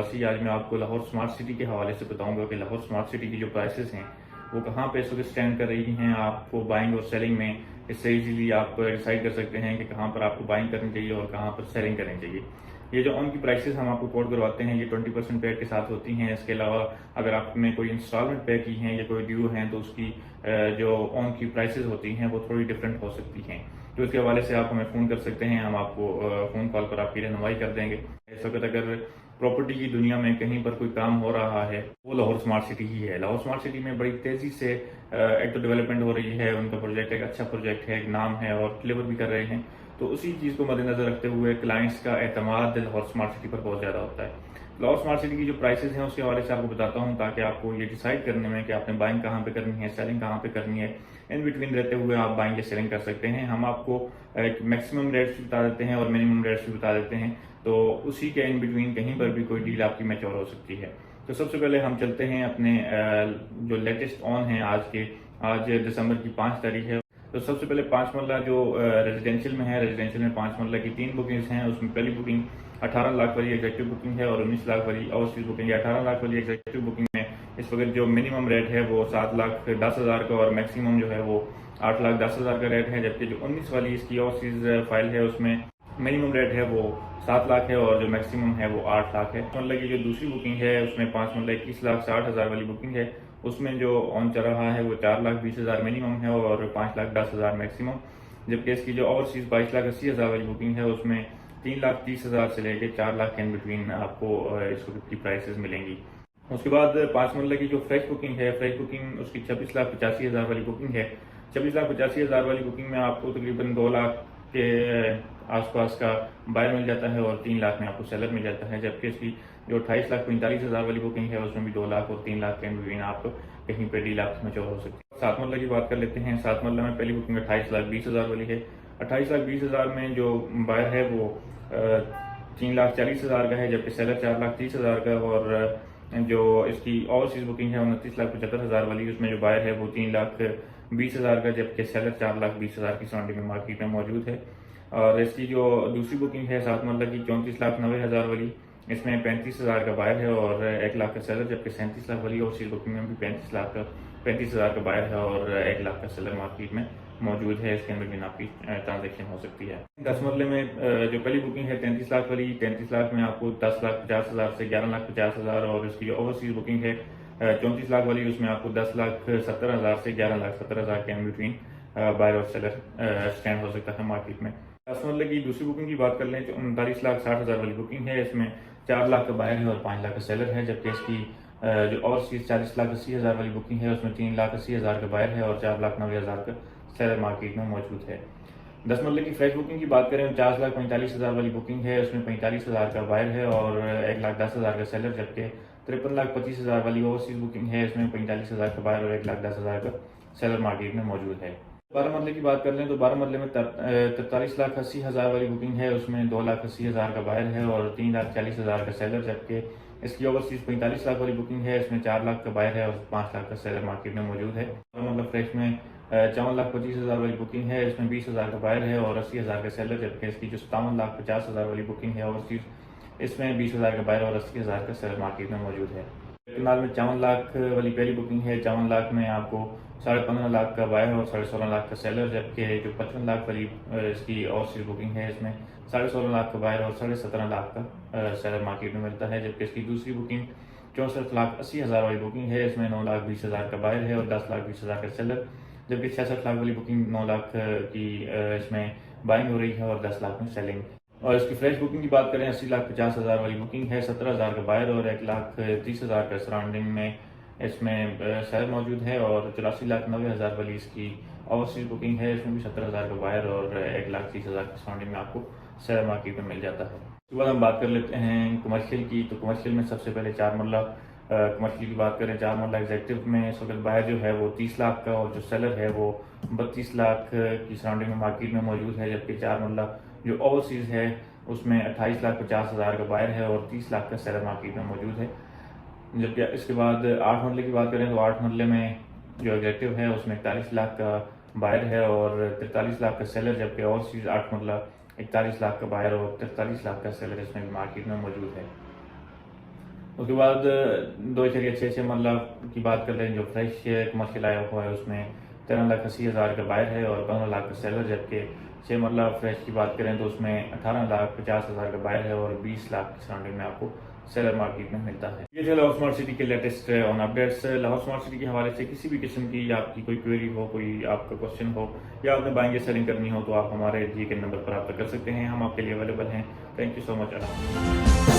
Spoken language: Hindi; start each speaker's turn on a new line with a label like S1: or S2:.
S1: निवासी। आज मैं आपको लाहौर स्मार्ट सिटी के हवाले से बताऊंगा कि लाहौर स्मार्ट सिटी की जो प्राइसेस हैं वो कहाँ पे इस वक्त स्टैंड कर रही हैं। आपको बाइंग और सेलिंग में इससे इजीली आप डिसाइड कर सकते हैं कि कहाँ पर आपको बाइंग करनी चाहिए और कहाँ पर सेलिंग करनी चाहिए। ये जो ऑन की प्राइसेस हम आपको कोट करवाते हैं ये 20% पेड के साथ होती हैं। इसके अलावा अगर आपने कोई इंस्टॉलमेंट पे की हैं या कोई ड्यू हैं तो उसकी जो ऑन की प्राइसेस होती हैं वो थोड़ी डिफरेंट हो सकती हैं। तो इसके हवाले से आप हमें फ़ोन कर सकते हैं, हम आपको फ़ोन कॉल पर आपकी रहनुमाई कर देंगे। इस वक्त अगर प्रॉपर्टी की दुनिया में कहीं पर कोई काम हो रहा है वो लाहौर स्मार्ट सिटी ही है। लाहौर स्मार्ट सिटी में बड़ी तेज़ी से एक तो डेवलपमेंट हो रही है, उनका प्रोजेक्ट एक अच्छा प्रोजेक्ट है, एक नाम है और डिलीवर भी कर रहे हैं। तो उसी चीज़ को मद्देनजर रखते हुए क्लाइंट्स का एतमाद लाहौर स्मार्ट सिटी पर बहुत ज़्यादा होता है। लाहौर स्मार्ट सिटी की जो प्राइसेस हैं उसके हवाले से आपको बताता हूँ ताकि आपको ये डिसाइड करने में कि आपने बाइंग कहाँ पे करनी है, सेलिंग कहाँ पे करनी है, इन बिटवीन रहते हुए आप बाइंग या सेलिंग कर सकते हैं। हम आपको एक मैक्सिमम रेट्स भी बता देते हैं और मिनिमम रेट्स भी बता देते हैं, तो उसी के इन बिटवीन कहीं पर भी कोई डील आपकी मैच्योर हो सकती है। तो सबसे पहले हम चलते हैं अपने जो लेटेस्ट ऑन है आज दिसंबर की 5 तारीख है। तो सबसे पहले 5 मरला जो रेजिडेंशियल में है, रेजिडेंशियल में 5 मरला की 3 बुकिंग्स हैं। उसमें पहली बुकिंग 18 लाख वाली एग्जेक्टिव बुकिंग है और 19 लाख वाली ओवरसीज बुकिंग है। 18 लाख वाली एग्जेक्टिव बुकिंग में इस वक्त जो मिनिमम रेट है वो 7,10,000 का और मैक्सिमम जो है वो 8,10,000 का रेट है। जबकि जो 19 वाली इसकी ओवरसीज फाइल है उसमें मिनिमम रेट है वो 7 लाख है और जो मैक्सिमम है वो 8 लाख है। मतलब की जो दूसरी बुकिंग है उसमें 5 मतलब 21,60,000 वाली बुकिंग है। उसमें जो ऑन चल रहा है वो 4,20,000 मिनिमम है और 5,10,000 मैक्सिमम। जबकि इसकी जो ओवरसीज 22,80,000 वाली बुकिंग है उसमें 3,30,000 से लेकर 4 लाख के इन बिटवीन आपको इस वक्त की प्राइसेस मिलेंगी। उसके बाद 5 मरला की जो फ्रेश बुकिंग है, फ्रेश बुकिंग उसकी 26,85,000 वाली बुकिंग है। 26,85,000 वाली बुकिंग में आपको तकरीबन 2 लाख के आसपास का बायर मिल जाता है और 3 लाख में आपको सेलर मिल जाता है। जबकि इसकी जो 28,45,000 वाली बुकिंग है उसमें भी 2 लाख और 3 लाख के बिटवीन आप कहीं पे डील आपकी मैच्योर हो सकती है। 7 मरला की बात कर लेते हैं। 7 मरला में पहली बुकिंग 28,20,000 वाली है। 28,20,000 में जो बायर है वो 3,40,000 का है, जबकि सेलर 4,30,000 का। और जो इसकी ओवरसीज बुकिंग है 29,75,000 वाली, उसमें जो बायर है वो 3,20,000 का, जबकि सेलर 4,20,000 की सराउंडिंग में मार्केट में मौजूद है। और इसकी जो दूसरी बुकिंग है 7 मरला की 34,90,000 वाली, इसमें 35,000 का बायर है और 1 लाख का सेलर। जबकि 37 लाख वाली ओवरसीज बुकिंग में भी 35,000 का बायर है और 1 लाख का सेलर मार्केट में मौजूद है। इसके अंदर भी आपकी ट्रांजेक्शन हो सकती है। 10 मरले में जो पहली बुकिंग है 33 लाख वाली, 33 लाख में आपको 10,50,000 से 11,50,000। और इसकी जो ओवरसीज बुकिंग है 34 लाख वाली, उसमें आपको 10,70,000 से 11,70,000 के इन बिटवीन बायर और सेलर स्टैंड हो सकता है मार्केट में। 10 मरले की दूसरी बुकिंग की बात कर लें तो 39,60,000 वाली बुकिंग है। इसमें 4 लाख का बायर है और 5 लाख का सेलर है। जबकि इसकी जो ओवरसीज 40,80,000 वाली बुकिंग है उसमें 3,80,000 का बायर है और 4,90,000 का सेलर मार्केट में मौजूद है। 10 मरले की फ्रेश बुकिंग की बात करें 50,45,000 वाली बुकिंग है। उसमें 45,000 का बायर है और 1,10,000 का सेलर। जबकि 53,25,000 वाली ओवरसीज बुकिंग है, इसमें 45,000 का बायर और 1,10,000 का सेलर मार्केट में मौजूद है। 12 मरले की बात कर लें तो 12 मरले में 43,80,000 वाली बुकिंग है। उसमें 2,80,000 का बायर है और 3,40,000 का सेलर। जबकि इसकी ओवरसीज 45 लाख वाली बुकिंग है, इसमें 4 लाख का बायर है और 5 लाख का सेलर मार्केट में मौजूद है। मतलब फ्रेश में 54,25,000 वाली बुकिंग है, इसमें 20,000 का बायर है और 80,000 का सेलर। जबकि इसकी जो 57,50,000 वाली बुकिंग है ओवरसीज, इसमें 20,000 का बायर और 80,000 का सेलर मार्केट में मौजूद है। फिलहाल में 54 लाख वाली पहली बुकिंग है। 54 लाख में आपको 15.5 लाख का बायर और 16.5 लाख का सेलर। जबकि जो 55 लाख वाली इसकी ओवरसीज बुकिंग है, इसमें 16.5 लाख का बायर और 17.5 लाख का सेलर मार्केट में मिलता है। जबकि इसकी दूसरी बुकिंग 64,80,000 वाली बुकिंग है। इसमें 9,20,000 का बायर है और 10,20,000 का सेलर। जबकि 66 लाख वाली बुकिंग 9 लाख की इसमें बाइंग हो रही है और 10 लाख में सेलिंग। और इसकी फ्रेश बुकिंग की बात करें 80,50,000 वाली बुकिंग है। 17,000 का बायर और 1,30,000 का सराउंडिंग में इसमें सेलर मौजूद है। और 84,90,000 वाली इसकी ओवरसीज बुकिंग है, इसमें भी 17,000 का बायर और 1,30,000 के सराउंडिंग में आपको शेयर मार्केट में मिल जाता है। उसके बाद हम बात कर लेते हैं कमर्शियल की। तो कमर्शियल में सबसे पहले 4 मरला कमर्शियल की बात करें। 4 मरला एग्जेक्टिव में इस वक्त बायर जो है वो 30 लाख का और जो सेलर है वो 32 लाख की सराउंडिंग में मार्केट में मौजूद है। जबकि 4 मरला जो ओवरसीज है उसमें 28,50,000 का बायर है और 30 लाख का सेलर मार्केट में मौजूद है। जबकि इसके बाद 8 मरले की बात करें तो 8 मरले में जो एग्जेक्टिव है उसमें 41 लाख का बायर है और 43 लाख का सेलर। जबकि ओवरसीज 8 मरला 41 लाख का बायर और 43 लाख का सेलर इसमें भी मार्केट में मौजूद है। उसके बाद 2.6 मरला की बात कर लें, जो फ्रेश कमर्शियल आया हुआ है उसमें 13,80,000 का बायर है और 15 लाख का सेलर, जबकि 6 मरला फ्रेश की बात करें तो उसमें 18,50,000 का बायर है और 20 लाख की सराउंडिंग में आपको सेलर मार्केट में मिलता है। ये थे लाहौर स्मार्ट सिटी के latest on updates. Lahore smart city के हवाले से किसी भी किस्म की आपकी कोई क्वेरी हो, कोई आपका क्वेश्चन हो या आपने बाइंग या सेलिंग करनी हो तो आप हमारे जी के नंबर पर रब्ता कर सकते हैं, हम आपके लिए अवेलेबल हैं। Thank you so much.